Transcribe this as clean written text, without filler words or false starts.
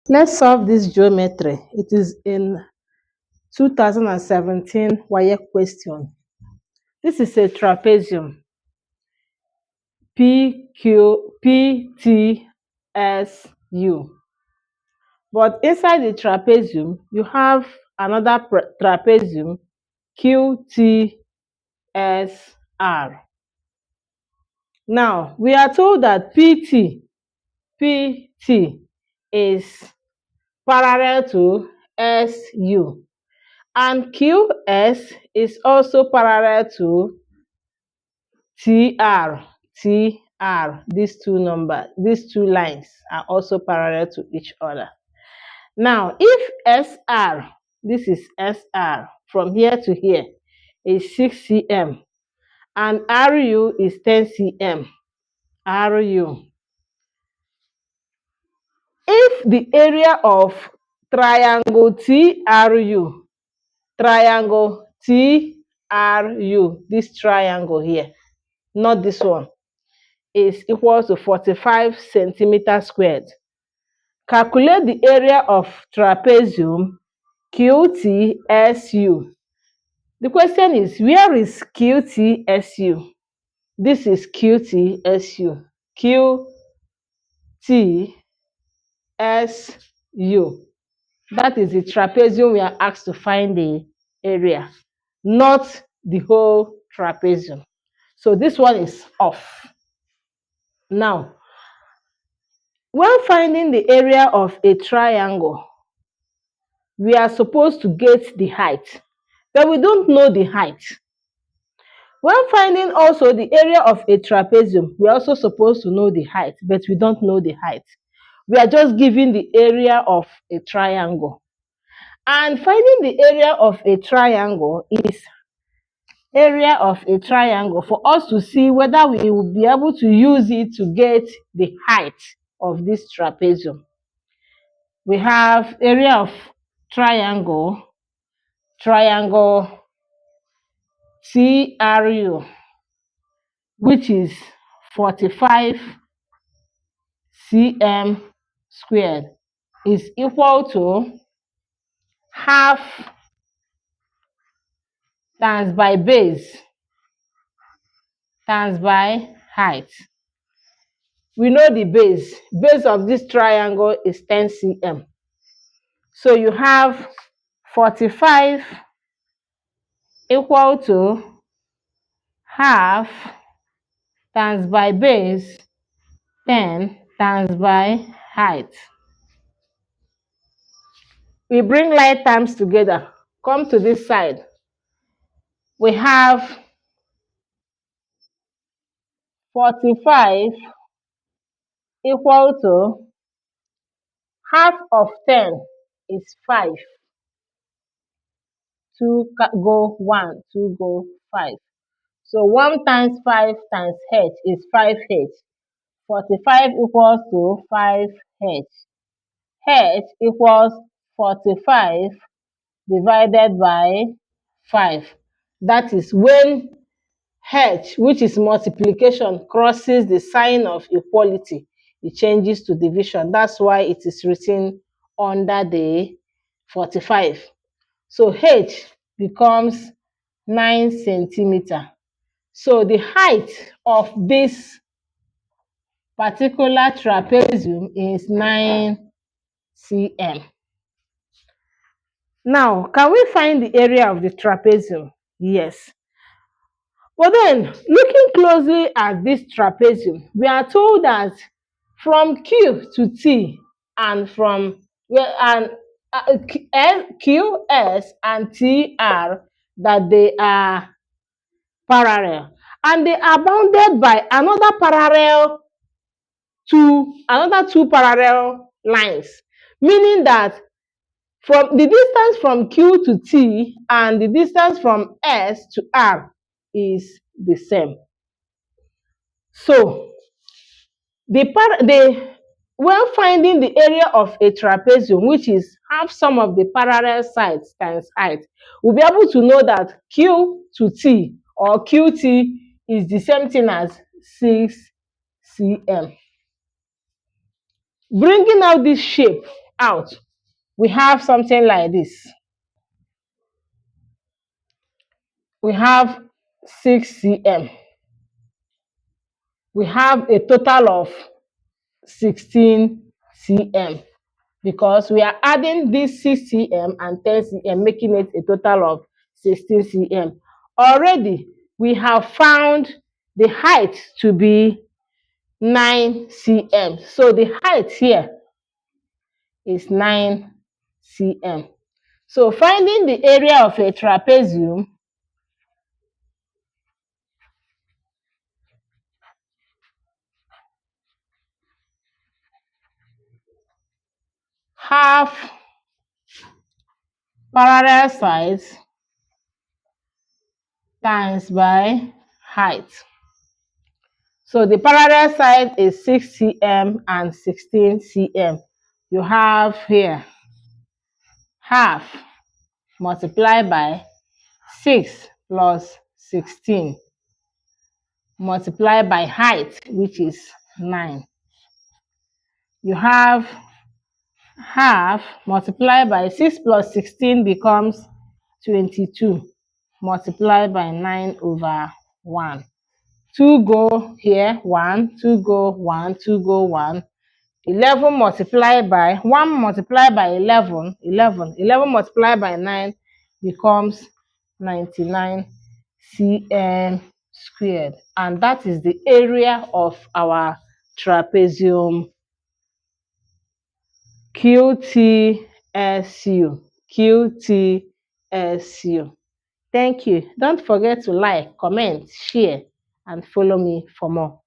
Let's solve this geometry. It is in 2017 WASSCE question. This is a trapezium PTSU. But inside the trapezium, you have another trapezium QTSR. Now, we are told that PT is parallel to SU. And QS is also parallel to TR. These two lines are also parallel to each other. Now, if SR, this is SR, from here to here is 6 cm and RU is 10 cm. RU. If the area of triangle TRU, this triangle here, not this one, is equal to 45 centimeters squared. Calculate the area of trapezium QTSU. The question is, where is QTSU? This is QTSU. QTSU. That is the trapezium we are asked to find the area, not the whole trapezium. So this one is off. Now, when finding the area of a triangle, we are supposed to get the height, but we don't know the height. When finding also the area of a trapezium, we are also supposed to know the height, but we don't know the height. We are just given the area of a triangle. And finding the area of a triangle is for us to see whether we will be able to use it to get the height of this trapezium. We have area of triangle TRU, which is 45 cm squared, is equal to half times by base times by height. We know the base. Base of this triangle is 10 cm. So you have 45 equal to half times by base 10 times by height. We bring like terms together. Come to this side. We have 45 equal to half of 10 is 5. 2 go 1, 2 go 5. So 1 times 5 times h is 5h. 45 equals to 5h. H equals 45 divided by 5. That is when h, which is multiplication, crosses the sign of equality, it changes to division. That's why it is written under the 45. So h becomes 9 centimeters. So the height of this particular trapezium is 9 cm. Now, can we find the area of the trapezium? Yes. But then, looking closely at this trapezium, we are told that from Q to T and from QS and TR, that they are parallel, and they are bounded by another two parallel lines, meaning that from the distance from Q to T and the distance from S to R is the same. So when finding the area of a trapezium, which is half sum of the parallel sides times height, we'll be able to know that Q to T or QT is the same thing as 6 cm. Bringing out this shape, out, we have something like this. We have 6 cm. We have a total of 16 cm because we are adding this 6 cm and 10 cm, making it a total of 16 cm. Already, we have found the height to be 9 cm. So the height here is 9 cm. So finding the area of a trapezium, half parallel sides times by height. So the parallel side is 6 cm and 16 cm. You have here half multiplied by 6 plus 16 multiplied by height, which is 9. You have half multiplied by 6 plus 16 becomes 22 multiplied by 9/1. 2 go here, 1, 2 go, 1, 2 go, 1. 11 multiplied by 1 multiplied by 11, 11. 11 multiplied by 9 becomes 99 cm squared. And that is the area of our trapezium QTSU. QTSU. Thank you. Don't forget to like, comment, share, and follow me for more.